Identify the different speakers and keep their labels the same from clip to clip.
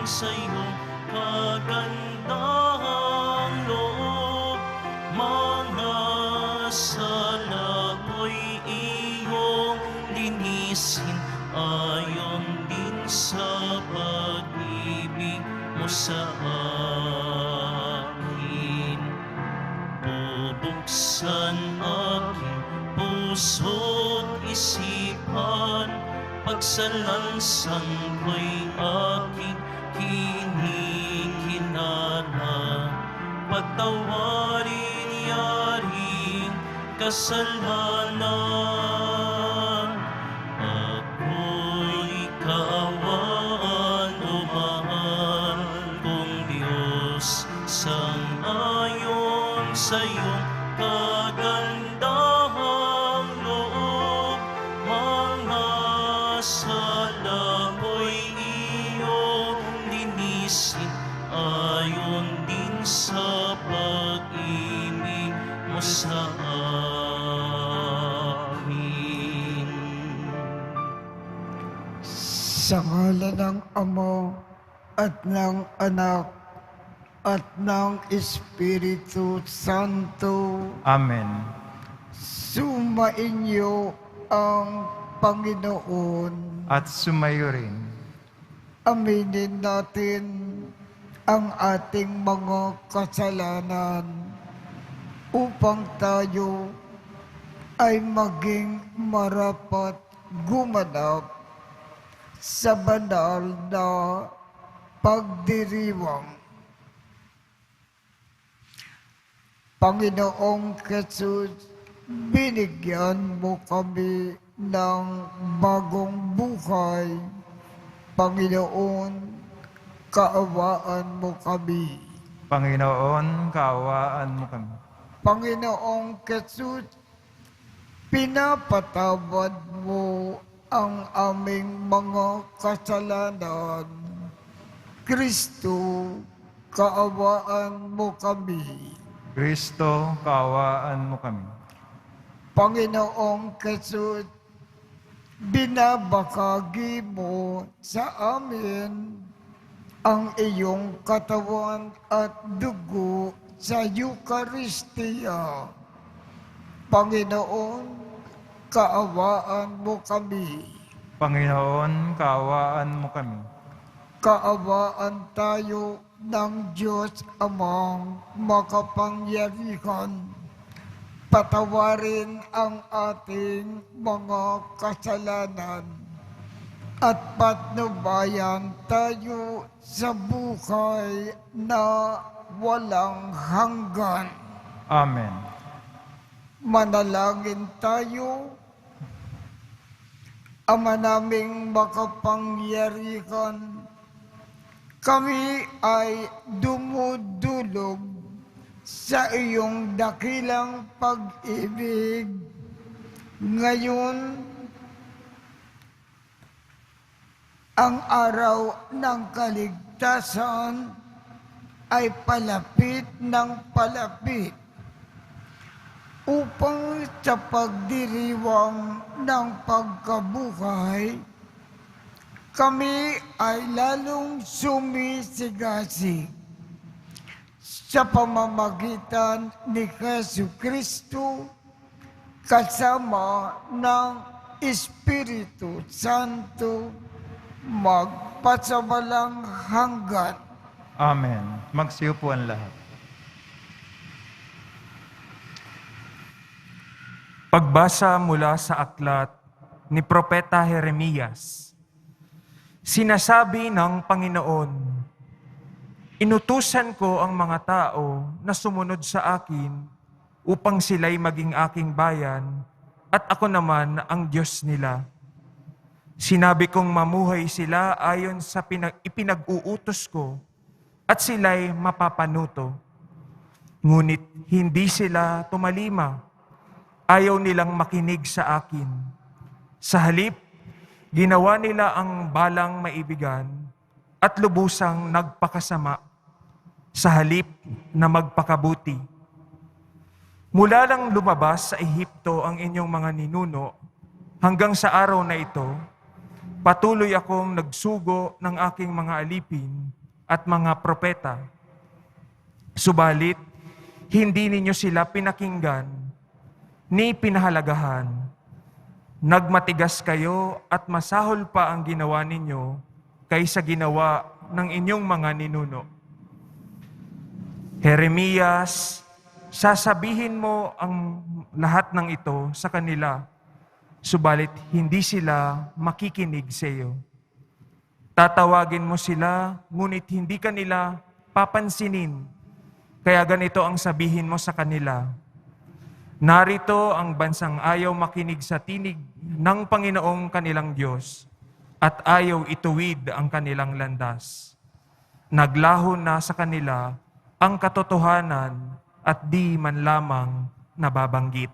Speaker 1: sa iyong kagandahang loob. Mga sala ko'y iyong linisin, ayon din sa pag-ibig mo sa akin. Bubuksan aking puso't isipan, pagsalansan ko'y aking kinikilala. Patawarin yaring kasalanan, ako'y kaawaan o mahal kong Diyos, sang-ayon sa iyong kagandahang loob. Mga sala ko'y iyong linisin, ayon din sa pag-ibig mo sa amin.
Speaker 2: Sa ngalan ng Ama at ng Anak at ng Espiritu Santo,
Speaker 3: Amen.
Speaker 2: sumainyo ang Panginoon.
Speaker 3: At sumayo rin.
Speaker 2: Aminin natin ang ating mga kasalanan upang tayo ay maging marapat gumanap sa banal na pagdiriwang. Panginoong Jesus, binigyan mo kami ng bagong buhay. Panginoon, kaawaan mo kami.
Speaker 3: Panginoon, kaawaan mo kami.
Speaker 2: Panginoong Jesus, pinapatawad mo ang aming mga kasalanan. Kristo, kaawaan mo kami.
Speaker 3: Kristo, kaawaan mo kami.
Speaker 2: Panginoong Jesus, binabakagi mo sa amin ang iyong katawan at dugo sa Eucharistia. Panginoon, kaawaan mo kami.
Speaker 3: Panginoon, kaawaan mo kami.
Speaker 2: Kaawaan tayo ng Diyos Amang makapangyarihan. Patawarin ang ating mga kasalanan at patnubayan tayo sa buhay na walang hanggan.
Speaker 3: Amen.
Speaker 2: Manalangin tayo. Ama naming makapangyarihan, kami ay dumudulog sa iyong dakilang pag-ibig. Ngayon, ang araw ng kaligtasan ay palapit ng palapit upang sa pagdiriwang ng pagkabuhay, kami ay lalong sumisigasig sa pamamagitan ni Jesucristo kasama ng Espiritu Santo magpasawalang hanggan.
Speaker 3: Amen. Magsiupo ang lahat. Pagbasa mula sa aklat ni Propeta Jeremias. Sinasabi ng Panginoon, inutusan ko ang mga tao na sumunod sa akin upang sila'y maging aking bayan at ako naman ang Diyos nila. Sinabi kong mamuhay sila ayon sa ipinag-uutos ko at sila'y mapapanuto. Ngunit hindi sila tumalima. Ayaw nilang makinig sa akin. Sa halip, ginawa nila ang balang maibigan at lubusang nagpakasama sa halip na magpakabuti. Mula lang lumabas sa Ehipto ang inyong mga ninuno hanggang sa araw na ito, Patuloy akong nagsugo ng aking mga alipin at mga propeta. Subalit, hindi ninyo sila pinakinggan ni pinahalagahan. Nagmatigas kayo at masahol pa ang ginawa ninyo kaysa ginawa ng inyong mga ninuno. Jeremias, sasabihin mo ang lahat ng ito sa kanila, subalit hindi sila makikinig sa iyo. Tatawagin mo sila, ngunit hindi kanila papansinin. Kaya ganito ang sabihin mo sa kanila, narito ang bansang ayaw makinig sa tinig ng Panginoong kanilang Diyos at ayaw ituwid ang kanilang landas. Naglaho na sa kanila ang katotohanan at di man lamang nababanggit.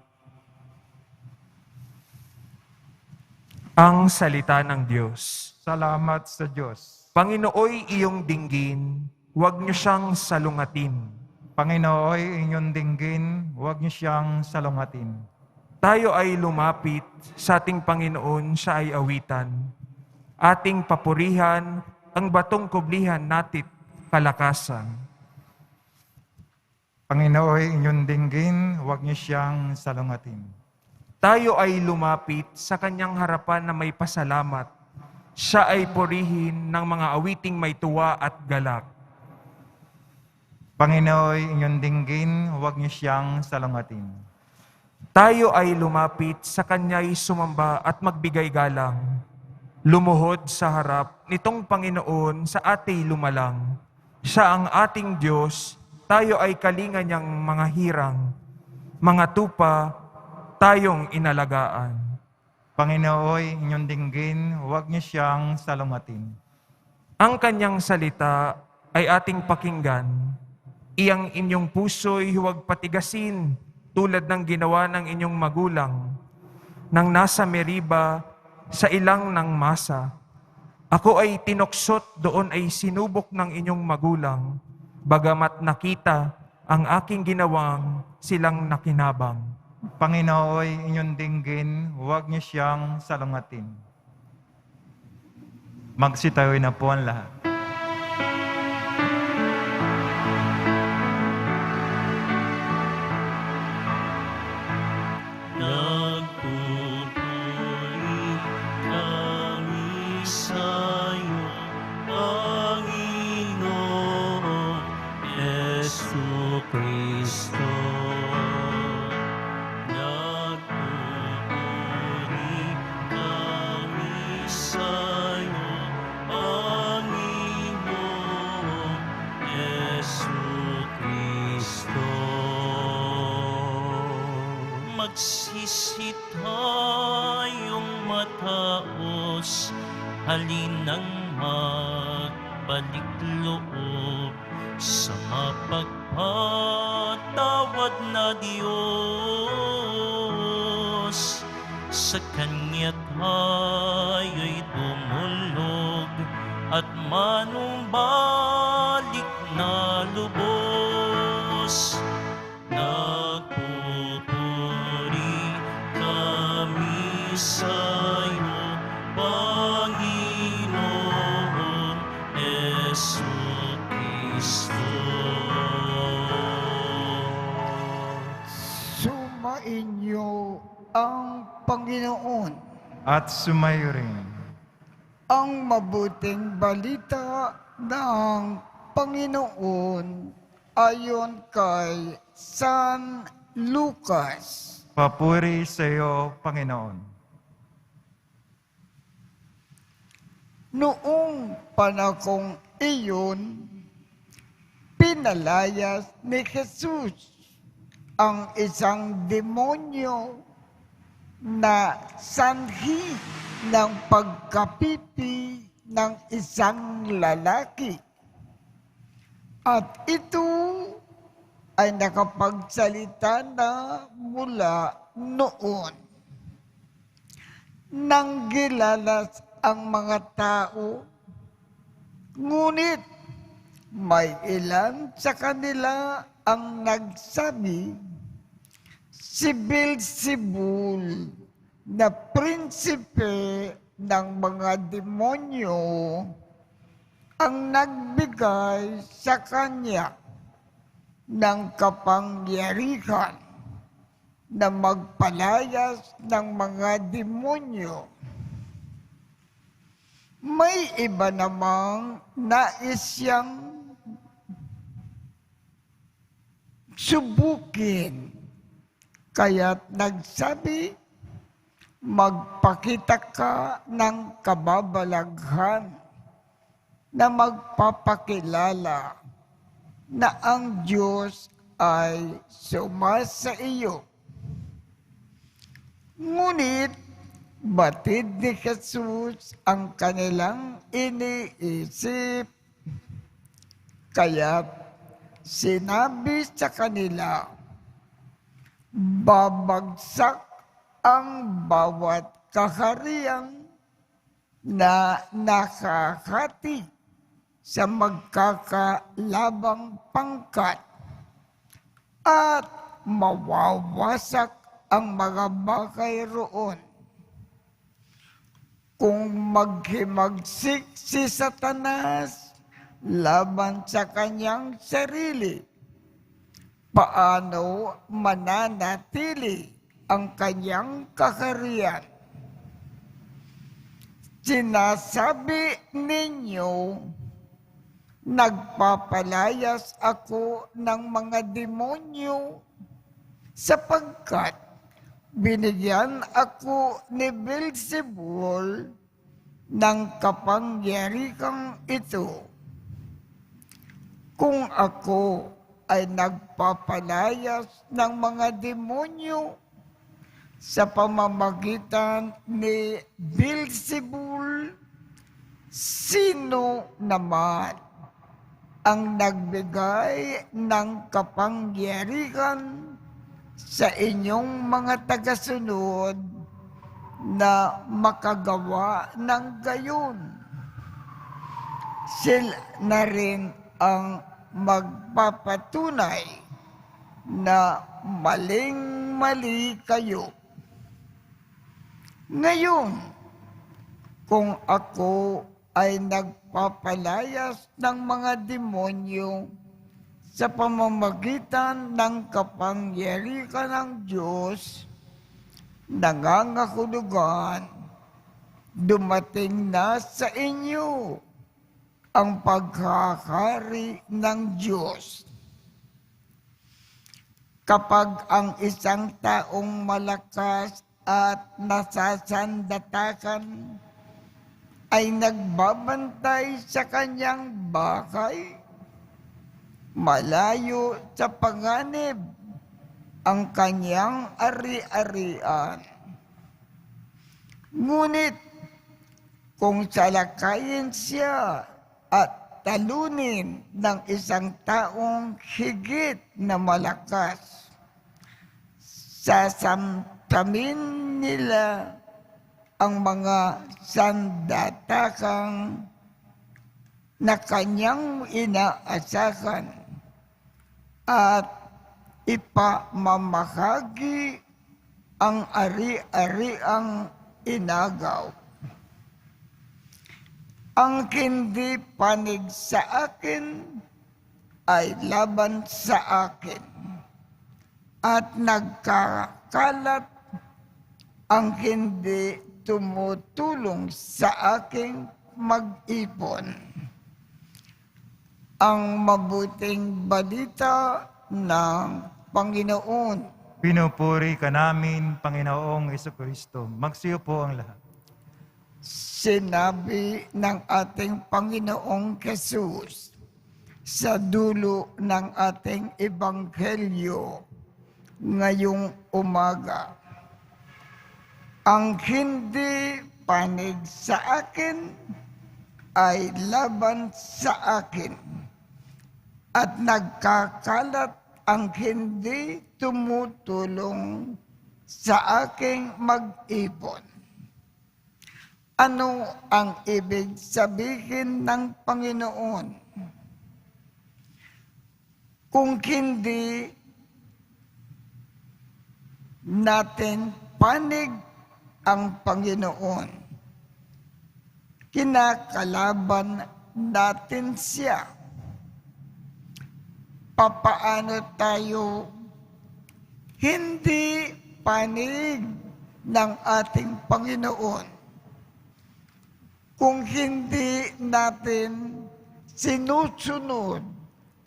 Speaker 3: Ang salita ng Diyos.
Speaker 4: Salamat sa Diyos.
Speaker 3: Panginooy iyong dinggin, huwag niyo siyang salungatin.
Speaker 4: Panginooy, inyong dinggin, huwag niyo siyang salungatin.
Speaker 3: Tayo ay lumapit sa ating Panginoon, siya ay awitan. Ating papurihan ang batong kublihan natit kalakasan.
Speaker 4: Panginooy, inyong dinggin, huwag niyo siyang salungatin.
Speaker 3: Tayo ay lumapit sa kanyang harapan na may pasalamat. Siya ay purihin ng mga awiting may tuwa at galak.
Speaker 4: Panginooy, inyong dinggin, huwag niyo siyang salungatin.
Speaker 3: Tayo ay lumapit sa kanya'y sumamba at magbigay galang. Lumuhod sa harap nitong Panginoon sa ating lumalang. Siya ang ating Diyos, tayo ay kalinga niyang mga hirang. Mga tupa, tayong inalagaan.
Speaker 4: Panginooy, inyong dinggin, huwag niyo siyang salungatin.
Speaker 3: Ang kanyang salita ay ating pakinggan. Iyang inyong puso'y huwag patigasin tulad ng ginawa ng inyong magulang. Nang nasa Meriba, sa ilang ng masa. Ako ay tinuksot, doon ay sinubok ng inyong magulang. Bagamat nakita ang aking ginawang silang nakinabang.
Speaker 4: Panginooy, inyong dinggin, huwag niyo siyang salungatin. Magsitayoy na po ang lahat.
Speaker 1: Nagpupuri kami sa'yo, Panginoon Jesucristo. Nagpupuri kami sa'yo, Panginoon Jesucristo. Magsisi tayong mataos, halinang magbalik loob sa mapagpatawad na Diyos. Sa Kanya tayo'y dumulog at manumbalik na lubos. Nagpupuri kami sa'yo, Panginoon Jesucristo.
Speaker 2: Sumainyo ang Panginoon.
Speaker 4: At sumayo rin.
Speaker 2: Ang mabuting balita ng Panginoon ayon kay San Lucas.
Speaker 4: Papuri sa iyo, Panginoon.
Speaker 2: Noong panahong iyon, pinalayas ni Jesus ang isang demonyo na sanhi ng pagkapipi ng isang lalaki. At ito ay nakapagsalita na mula noon. Nanggilalas ang mga tao, ngunit may ilan sa kanila ang nagsabi, si Beelzebul na prinsipe ng mga demonyo ang nagbigay sa kanya ng kapangyarihan na magpalayas ng mga demonyo. May iba namang nais siyang subukin, kaya't nagsabi, magpakita ka ng kababalaghan na magpapakilala na ang Diyos ay sumasa iyo. Ngunit batid ni Jesus ang kanilang iniisip, kaya't sinabi sa kanila, babagsak ang bawat kaharian na nakakati sa magkakalabang pangkat at mawawasak ang mga bagay roon. Kung maghimagsik si Satanas laban sa kanyang sarili, paano mananatili ang kanyang kaharian? Sinasabi ninyo, nagpapalayas ako ng mga demonyo sapagkat binigyan ako ni Beelzebul ng kapangyarihang ito. Kung ako ay nagpapalayas ng mga demonyo sa pamamagitan ni Beelzebul, sino naman ang nagbigay ng kapangyarihan sa inyong mga tagasunod na makagawa ng gayon? Sila na rin ang magpapatunay na maling-mali kayo. Ngayon, kung ako ay nagpapalayas ng mga demonyo sa pamamagitan ng kapangyarihan ng Diyos, nangangahulugan, dumating na sa inyo ang paghahari ng Diyos. Kapag ang isang taong malakas at nasasandatakan ay nagbabantay sa kanyang bahay, malayo sa panganib ang kanyang ari-arian. Ngunit kung salakayin siya at talunin ng isang taong higit na malakas, sasamtamin nila ang mga sandatakang na kanyang inaasahan at ipamamahagi ang ari-ariang inagaw. Ang hindi panig sa akin ay laban sa akin, at nagkakalat ang hindi tumutulong sa aking mag-ipon. Ang mabuting balita ng Panginoon.
Speaker 4: Pinupuri ka namin, Panginoong Jesucristo. Magsiyo po ang lahat.
Speaker 2: Sinabi ng ating Panginoong Jesus sa dulo ng ating ebanghelyo ngayong umaga, ang hindi panig sa akin ay laban sa akin, at nagkakalat ang hindi tumutulong sa aking mag-ipon. Ano ang ibig sabihin ng Panginoon? Kung hindi natin panig ang Panginoon, kinakalaban natin siya. Papaano tayo hindi panig ng ating Panginoon kung hindi natin sinusunod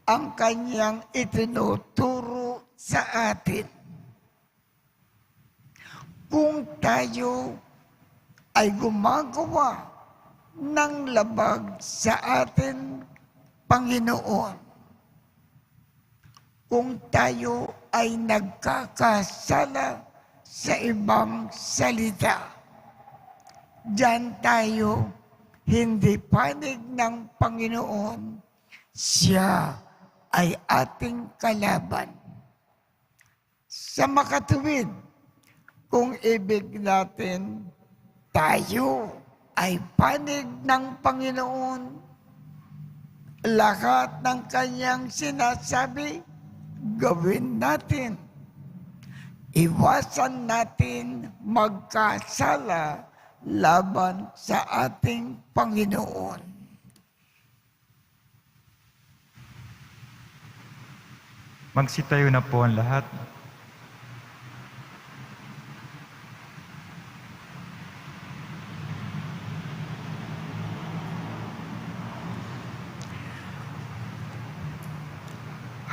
Speaker 2: ang kanyang itinuturo sa atin? Kung tayo ay gumagawa ng labag sa atin, Panginoon, kung tayo ay nagkakasala sa ibang salita, diyan tayo hindi panig ng Panginoon, siya ay ating kalaban. Sa makatuwid, kung ibig natin, tayo ay panig ng Panginoon, lahat ng kanyang sinasabi, gawin natin. Iwasan natin magkasala laban sa ating Panginoon.
Speaker 4: Magsitayo na po ang lahat.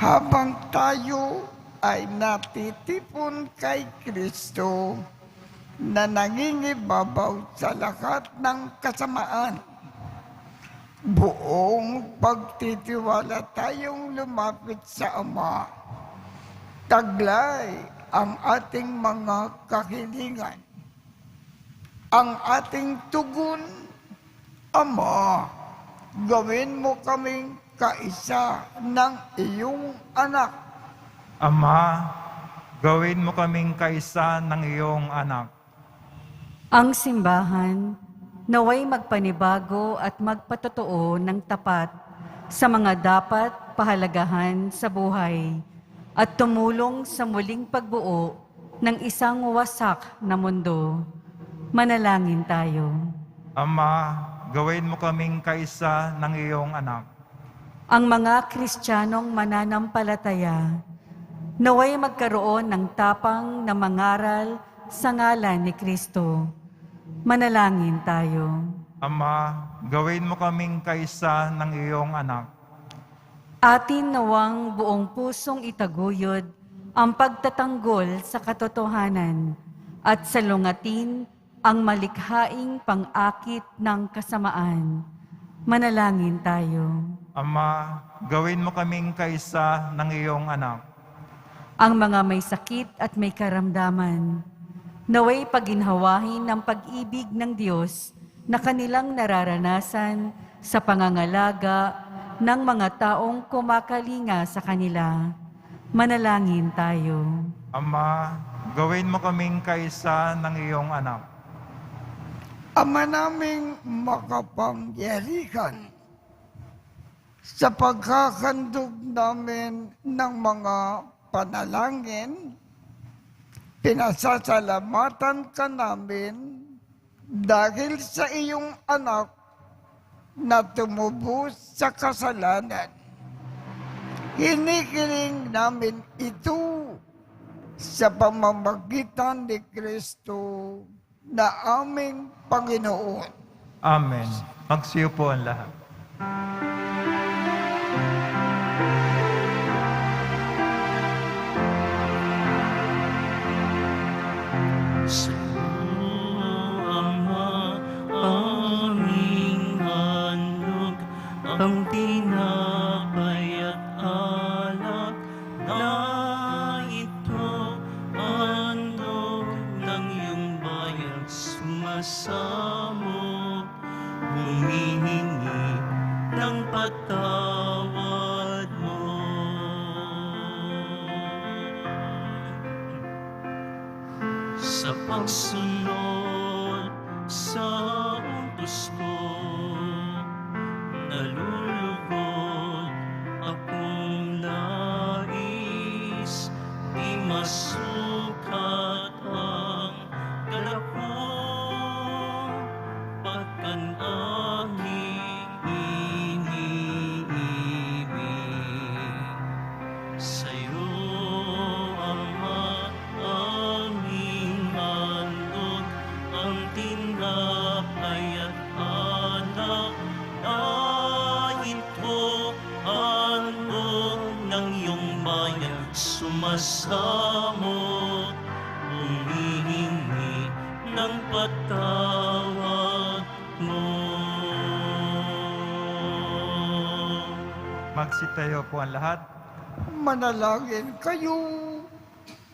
Speaker 2: Habang tayo ay natitipon kay Kristo na nangingibabaw sa lahat ng kasamaan, buong pagtitiwala tayong lumapit sa Ama. Taglay ang ating mga kahilingan. Ang ating tugon, Ama, gawin mo kaming kaisa ng iyong anak.
Speaker 4: Ama, gawin mo kaming kaisa ng iyong anak.
Speaker 5: Ang simbahan naway magpanibago at magpatotoo ng tapat sa mga dapat pahalagahan sa buhay at tumulong sa muling pagbuo ng isang wasak na mundo. Manalangin tayo.
Speaker 4: Ama, gawin mo kaming kaisa ng iyong anak.
Speaker 5: Ang mga Kristiyanong mananampalataya naway magkaroon ng tapang na mangaral sa ngalan ni Kristo. Manalangin tayo.
Speaker 4: Ama, gawin mo kaming kaisa ng iyong anak.
Speaker 5: Atin nawang buong pusong itaguyod ang pagtatanggol sa katotohanan at salungatin ang malikhaing pang-akit ng kasamaan. Manalangin tayo.
Speaker 4: Ama, gawin mo kaming kaisa ng iyong anak.
Speaker 5: Ang mga may sakit at may karamdaman, naway paginhawahin ng pag-ibig ng Diyos na kanilang nararanasan sa pangangalaga ng mga taong kumakalinga sa kanila. Manalangin tayo.
Speaker 4: Ama, gawin mo kaming kaisa ng iyong anak.
Speaker 2: Ama naming makapangyarihan, sa pagkakandog namin ng mga panalangin, pinasasalamatan ka namin dahil sa iyong anak na tumubos sa kasalanan. Hinihiling namin ito sa pamamagitan ni Kristo na aming Panginoon.
Speaker 4: Amen. Magsiyo po ang lahat.
Speaker 1: Sa Ama, aming handog, ang tinapay at alak na ito, handog ng iyong bayan, sumasamo, humihingi ng patawad mo. Sa pagsunod sa utos mo, nalulugod akong nais, di masukat ang galak mo, pagkanaan pasamot, humihingi ng patawad mo.
Speaker 4: Magsitayo po ang lahat.
Speaker 2: Manalangin kayo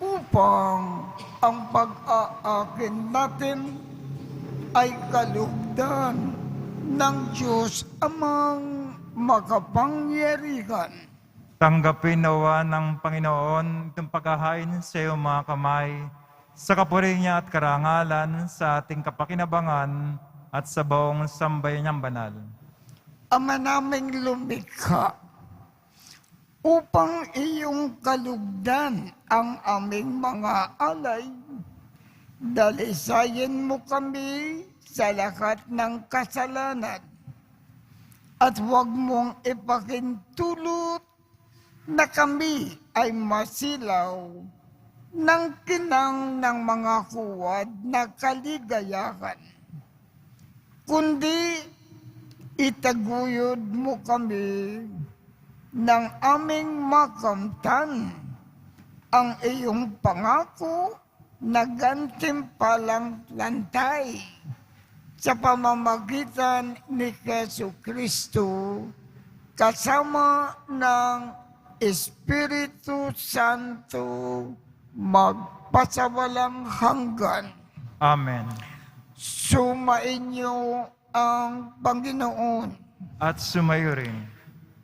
Speaker 2: upang ang pag-aakin natin ay kalugdan ng Diyos amang makapangyarihan.
Speaker 4: Tanggapin nawa ng Panginoon itong paghahain sa iyong mga kamay, sa kapuri niya at karangalan, sa ating kapakinabangan at sa buong sambayan niyang banal.
Speaker 2: Ama naming lumikha, upang iyong kalugdan ang aming mga alay, dalisayin mo kami sa lahat ng kasalanan at huwag mong ipakintulot na kami ay masilaw ng kinang ng mga kuwad na kaligayahan, kundi itaguyod mo kami ng aming makamtan ang iyong pangako na gantimpalang lantay sa pamamagitan ni Jesu Kristo kasama ng Espiritu Santo magpasawalang hanggan.
Speaker 4: Amen.
Speaker 2: Sumainyo ang Panginoon.
Speaker 4: At sumayo rin.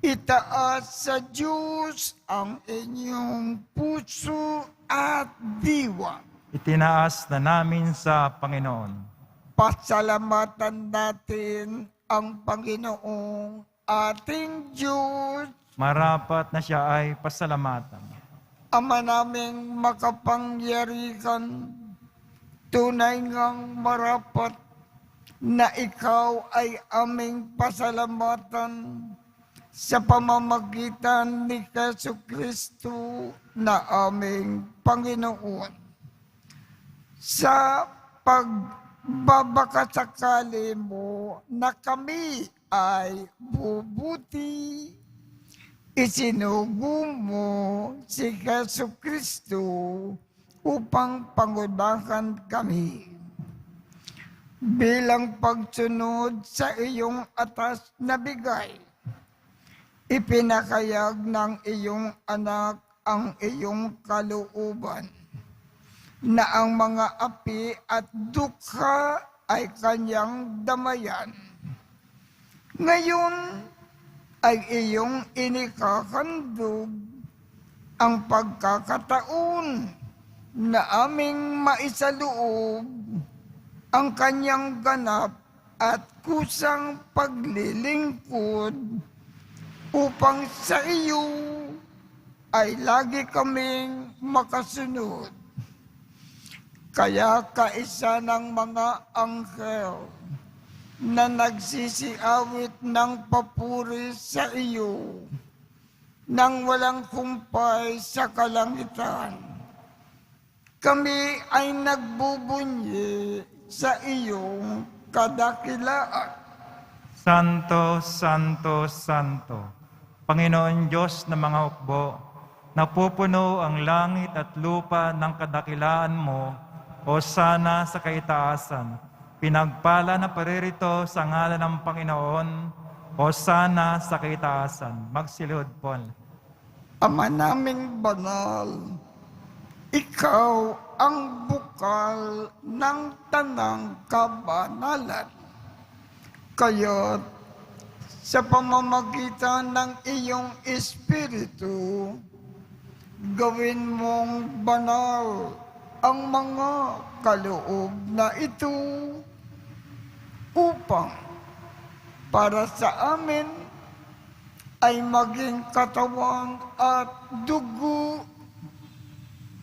Speaker 2: Itaas sa Diyos ang inyong puso at diwa.
Speaker 4: Itinaas na namin sa Panginoon.
Speaker 2: Pasalamatan natin ang Panginoong ating Diyos.
Speaker 4: Marapat na siya ay pasalamatan.
Speaker 2: Ama naming makapangyarihan, tunay ngang marapat na ikaw ay aming pasalamatan sa pamamagitan ni Jesu Kristo na aming Panginoon. Sa pagbabakasakali mo na kami ay bubuti, isinugo mo si Jesu Kristo upang pangunahan kami. Bilang pagsunod sa iyong atas na bigay, ipinakayag ng iyong anak ang iyong kalooban na ang mga api at dukha ay kanyang damayan. Ngayon ay iyong inikakandog ang pagkakataon na aming maisaloob ang kanyang ganap at kusang paglilingkod upang sa iyo ay lagi kaming makasunod. Kaya kaisa ng mga anghel na nagsisiawit ng papuri sa iyo nang walang kumpay sa kalangitan, kami ay nagbubunyi sa iyong kadakilaan.
Speaker 4: Santo, Santo, Santo, Panginoon Diyos ng mga hukbo, napupuno ang langit at lupa ng kadakilaan mo, o sana sa kaitaasan. Pinagpala na paririto sa ngalan ng Panginoon, o sana sa kaitaasan. Magsilod po.
Speaker 2: Ama naming banal, ikaw ang bukal ng tanang kabanalan. Kaya't sa pamamagitan ng iyong Espiritu, gawin mong banal ang mga kaloob na ito upang para sa amin ay maging katawan at dugo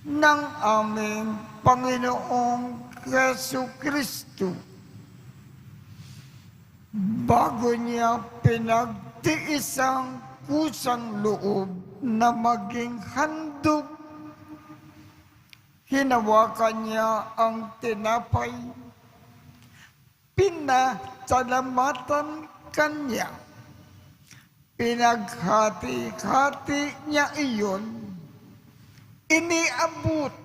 Speaker 2: ng aming Panginoong Jesu Kristo. Bago niya pinagtiis ang kusang loob na maging handog, hinawakan niya ang tinapay, pinasalamatan kanya, pinaghati-hati niya iyon, iniabot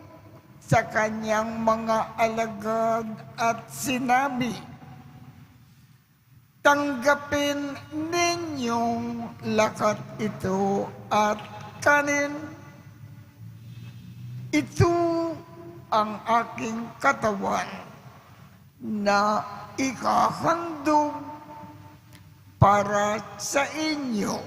Speaker 2: sa kanyang mga alagad at sinabi, tanggapin ninyong lakat ito at kanin. Ito ang aking katawan na ikahandog para sa inyo.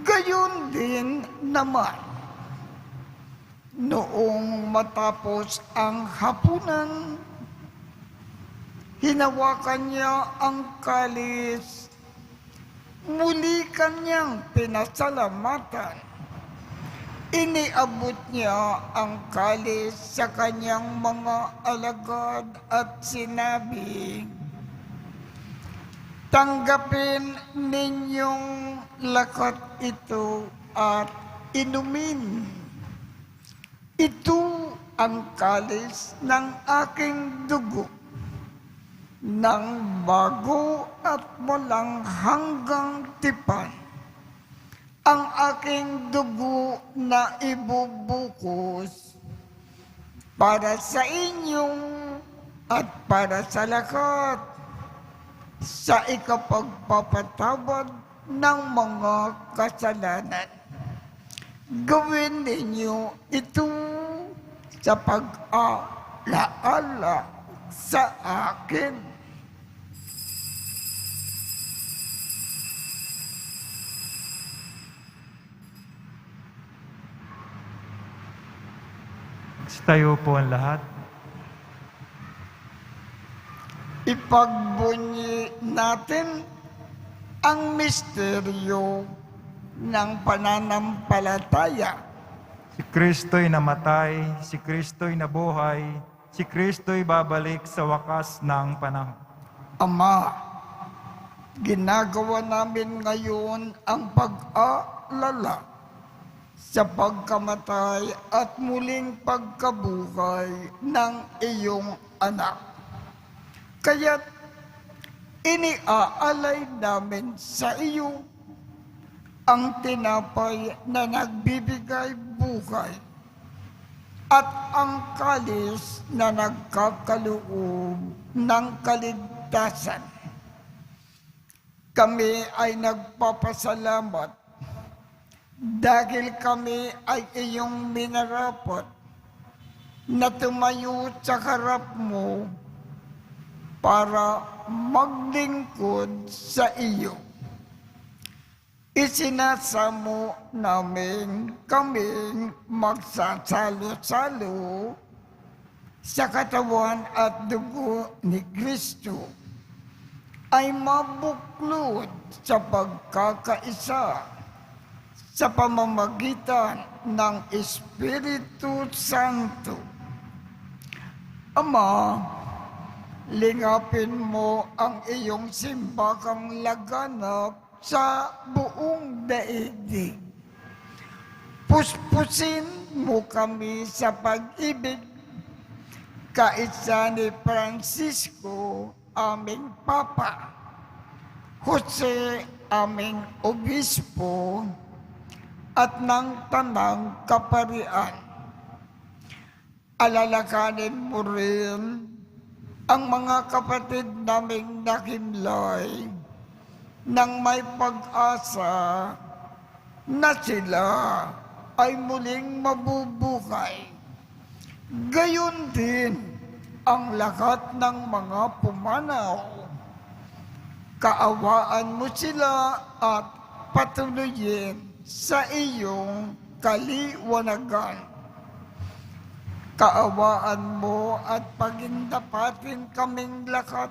Speaker 2: Gayon din naman, noong matapos ang hapunan, hinawakan niya ang kalis, muli kanyang pinasalamatan. Iniabot niya ang kalis sa kanyang mga alagad at sinabi, tanggapin ninyong lakat ito at inumin. Ito ang kalis ng aking dugo, ng bago at walang hanggang tipan. Ang aking dugo na ibubukos para sa inyong at para sa lakat, sa ikapagpapatawad ng mga kasalanan. Gawin ninyo ito sa pag-alaala sa akin.
Speaker 4: Tayo po ang lahat.
Speaker 2: Ipagbunyi natin ang misteryo ng pananampalataya.
Speaker 4: Si Kristo'y namatay, si Kristo'y nabuhay, si Kristo'y babalik sa wakas ng panahon.
Speaker 2: Ama, ginagawa namin ngayon ang pag-aalala sa pagkamatay at muling pagkabuhay ng iyong anak. Kaya't iniaalay namin sa iyo ang tinapay na nagbibigay buhay at ang kalis na nagkakaloob ng kaligtasan. Kami ay nagpapasalamat dahil kami ay iyong minarapat na tumayo sa harap mo para maglingkod sa iyo. Isinasamo namin kaming magsasalo-salo sa katawan at dugo ni Kristo ay mabuklod sa pagkakaisa sa pamamagitan ng Espiritu Santo. Ama, lingapin mo ang iyong simbahang laganap sa buong daigdig. Puspusin mo kami sa pag-ibig, kaisa ni Francisco, aming Papa, Jose, aming Obispo, at ng Tanang Kaparian. Alalakanin mo rin ang mga kapatid naming nakimlay nang may pag-asa na sila ay muling mabubuhay. Gayon din ang lahat ng mga pumanaw. Kaawaan mo sila at patuloyin sa iyong kaliwanagan. Kaawaan mo at pagindapatin kaming lahat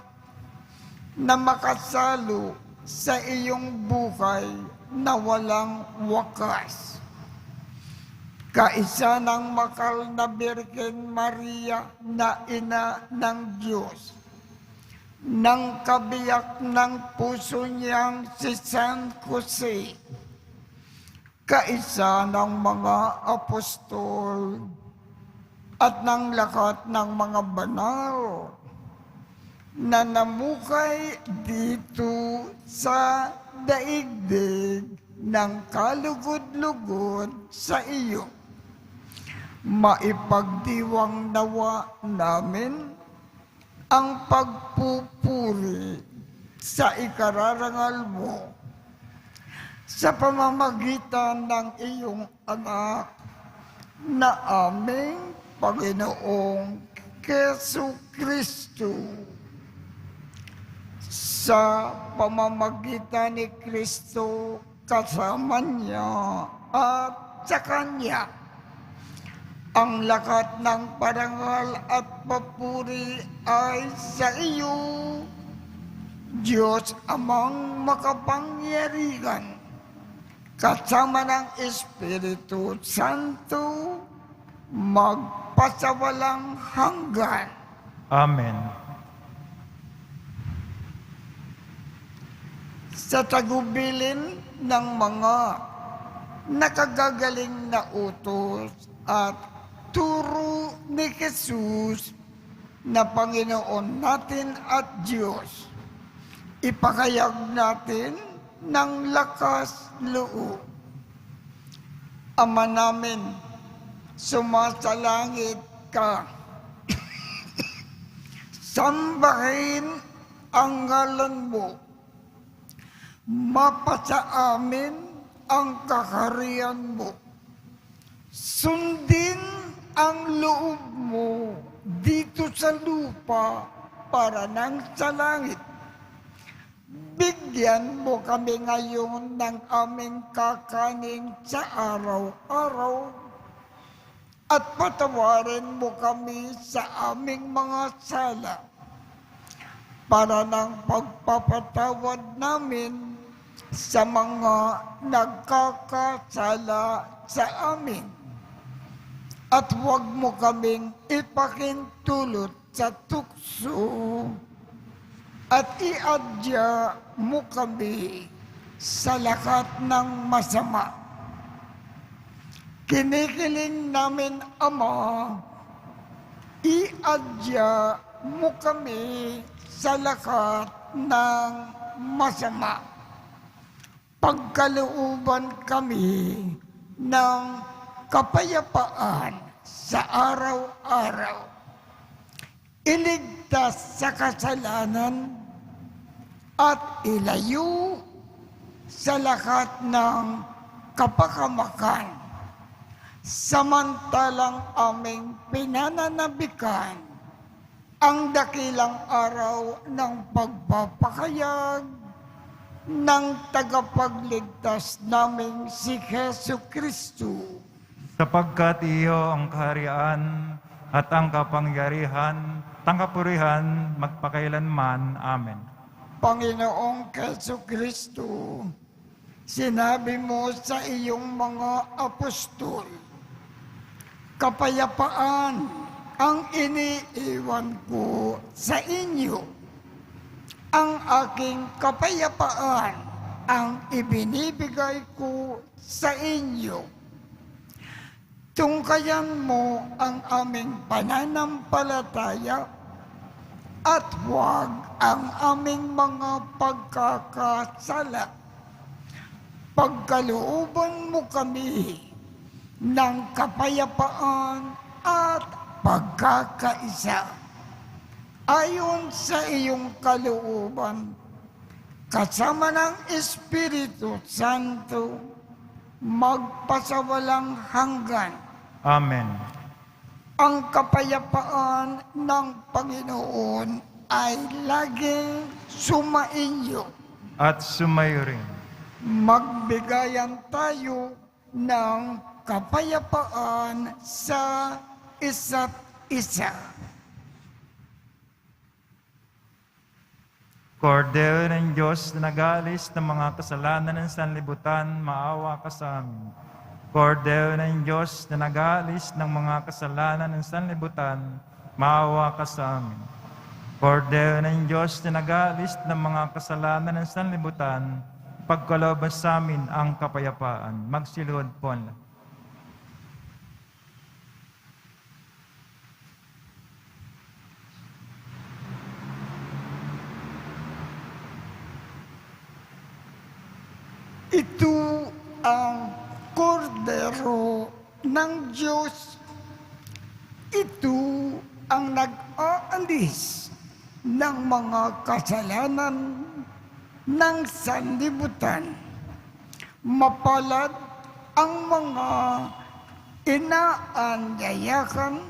Speaker 2: na makasalo sa iyong buhay na walang wakas. Kaisa ng makal na Birhen Maria na ina ng Diyos, ng kabiyak ng puso niyang si San Jose, kaisa ng mga apostol, at ng lahat ng mga banal na namukay dito sa daigdig ng kalugod-lugod sa iyo. Maipagdiwang nawa namin ang pagpupuri sa ikararangal mo sa pamamagitan ng iyong anak na aming Panginoong Jesucristo. Sa pamamagitan ni Kristo, kasama niya at sa Kanya, ang lahat ng parangal at papuri ay sa iyo, Diyos Amang makapangyarihan, kasama ng Espiritu Santo, magpasawalang hanggan.
Speaker 4: Amen.
Speaker 2: Sa tagubilin ng mga nakagagaling na utos at turo ni Jesus na Panginoon natin at Diyos, ipakayag natin ng lakas loob. Ama namin, sumasalangit ka. Sambahin ang ngalan mo. Mapasa amin ang kaharian mo. Sundin ang loob mo dito sa lupa para nang sa langit. Bigyan mo kami ngayon ng aming kakanin sa araw-araw at patawarin mo kami sa aming mga sala para ng pagpapatawad namin sa mga nagkakasala sa amin. At huwag mo kaming ipakintulot sa tukso at iadya mo kami sa lahat ng masama. Kinikiling namin, Ama, iadya mo kami sa lahat ng masama. Pagkalooban kami ng kapayapaan sa araw-araw. Iligtas sa kasalanan at ilayo sa lahat ng kapakamakan. Samantalang aming pinananabikan ang dakilang araw ng pagpapakayag ng tagapagligtas naming si Jesucristo.
Speaker 4: Sapagkat iyo ang kaharian at ang kapangyarihan, tangkapurihan, magpakailanman. Amen.
Speaker 2: Panginoong Jesucristo, sinabi mo sa iyong mga apostol, kapayapaan ang iniiwan ko sa inyo. Ang aking kapayapaan ang ibinibigay ko sa inyo. Tungkayan mo ang aming pananampalataya at huwag ang aming mga pagkakasala. Pagkalooban mo kami ng kapayapaan at pagkakaisa. Ayon sa iyong kalooban, kasama ng Espiritu Santo, magpasawalang hanggan.
Speaker 4: Amen.
Speaker 2: Ang kapayapaan ng Panginoon ay laging sumainyo.
Speaker 4: At sumayo rin.
Speaker 2: Magbigayan tayo ng kapayapaan sa isa't isa.
Speaker 4: Kordero ng Diyos na nag-aalis ng mga kasalanan ng sanlibutan, maawa ka sa amin. Kordero ng Diyos na nag-aalis ng mga kasalanan ng sanlibutan, maawa ka sa amin. Kordero ng Diyos na nag-aalis ng mga kasalanan ng sanlibutan, pagkaloob sa amin ang kapayapaan. Magsiluhod po ang lahat.
Speaker 2: Ito ang kordero ng Diyos. Ito ang nag-aalis ng mga kasalanan ng sanlibutan. Mapalad ang mga inaanyayakan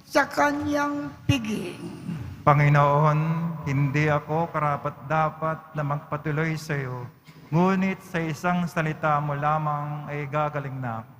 Speaker 2: sa kanyang piging.
Speaker 4: Panginoon, hindi ako karapat-dapat na magpatuloy sa iyo, ngunit sa isang salita mo lamang ay gagaling na ako.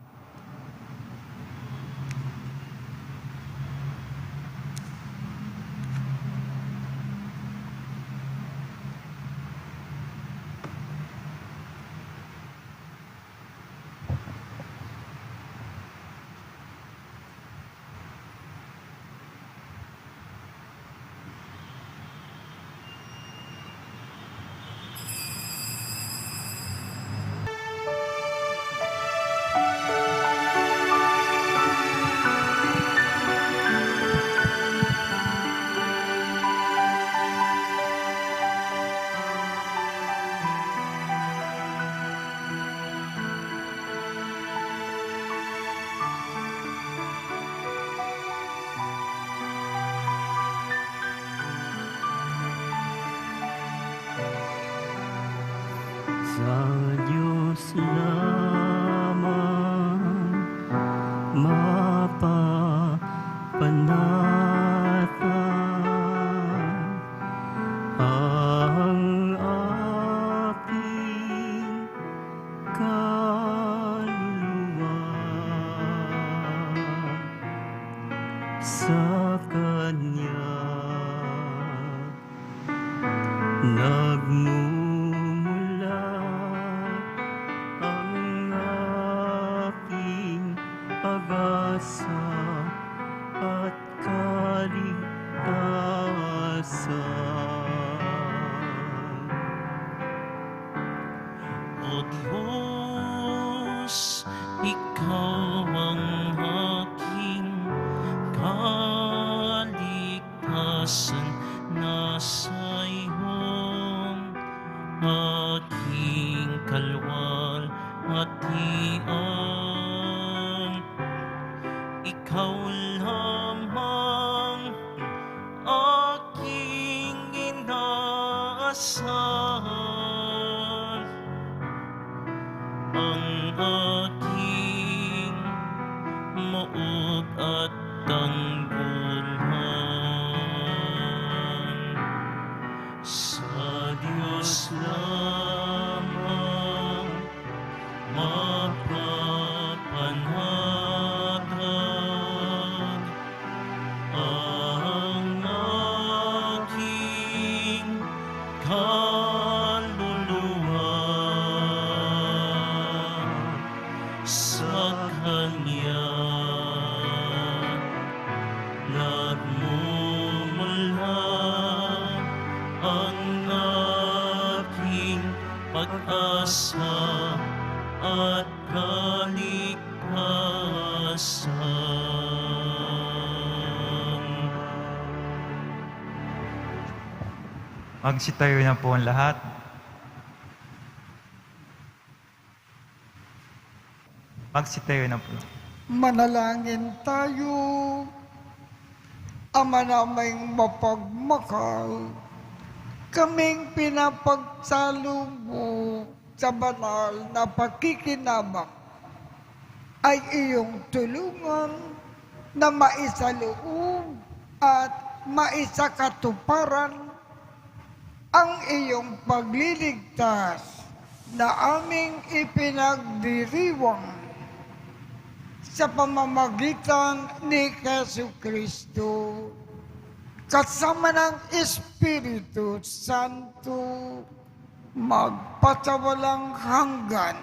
Speaker 1: Sa Diyos lamang mapapanatag ang aking kaluluwa. Sa Kanya nagmumula ang aking pag-asa at kaligtasan. O Diyos, Ikaw ang aking kaligtasan, nasa iyong aking kalwalhatian. Ikaw lamang aking inaasahan, ang aking muog at tanggulan. Sa Diyos lamang mapapanatag ang aking kaluluwa. Sa Kanya nagmumula ang aking pag-asa at kaligtasan.
Speaker 4: Magsitayo na po ang lahat. Magsitayo na po.
Speaker 2: Manalangin tayo. Ama naming mapagmakal, kaming pinapagsalubo sa banal na pakikinabang ay iyong tulungan na maisaloob at maisakatuparan ang iyong pagliligtas na aming ipinagdiriwang sa pamamagitan ni Jesucristo, kasama ng Espiritu Santo, magpatawalang hanggan.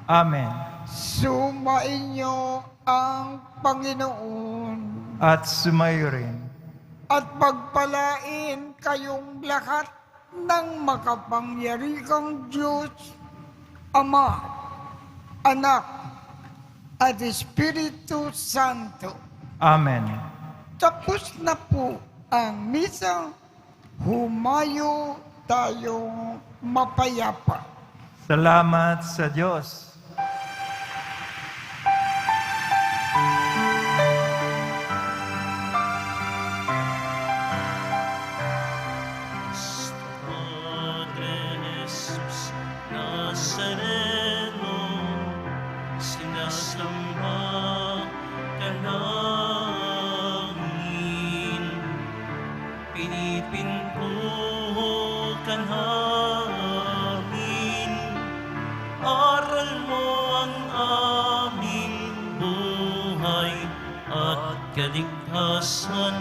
Speaker 4: Amen.
Speaker 2: Sumainyo ang Panginoon
Speaker 4: At sumayo rin.
Speaker 2: at pagpalain kayong lahat ng makapangyarihang Diyos, Ama, Anak, at Espiritu Santo.
Speaker 4: Amen.
Speaker 2: Tapos na po ang misa. Humayo tayong mapayapa.
Speaker 4: Salamat sa Diyos.
Speaker 1: Padre Jesus Nazareno, sinasamba ka namin, pinipinto ka namin, aral mo ang aming buhay at kaligtasan.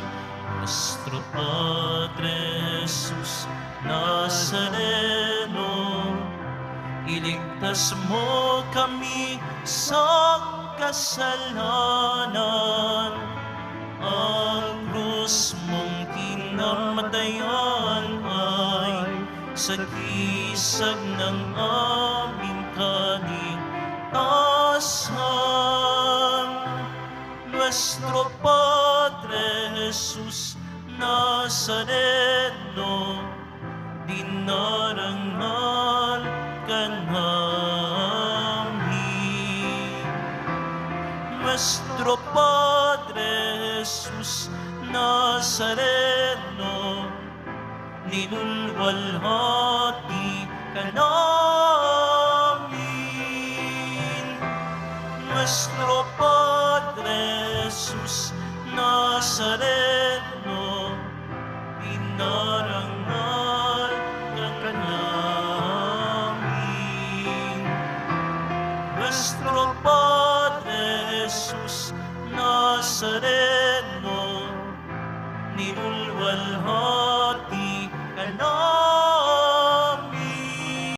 Speaker 1: Nuestro Padre Jesus Nazareno, iligtas mo kami sa kasalanan. Ang krus mong kinamatayan ay sagisag ng aming kaligtasan. Nuestro Padre Jesus Nazareno, dinarangal ka namin. Nuestro Padre Jesus Nazareno, nilulwalhati ka namin. Nuestro Padre Jesus Nazareno, dinarangal ka namin. Nuestro Padre Jesus Nazareno, nilulwalhati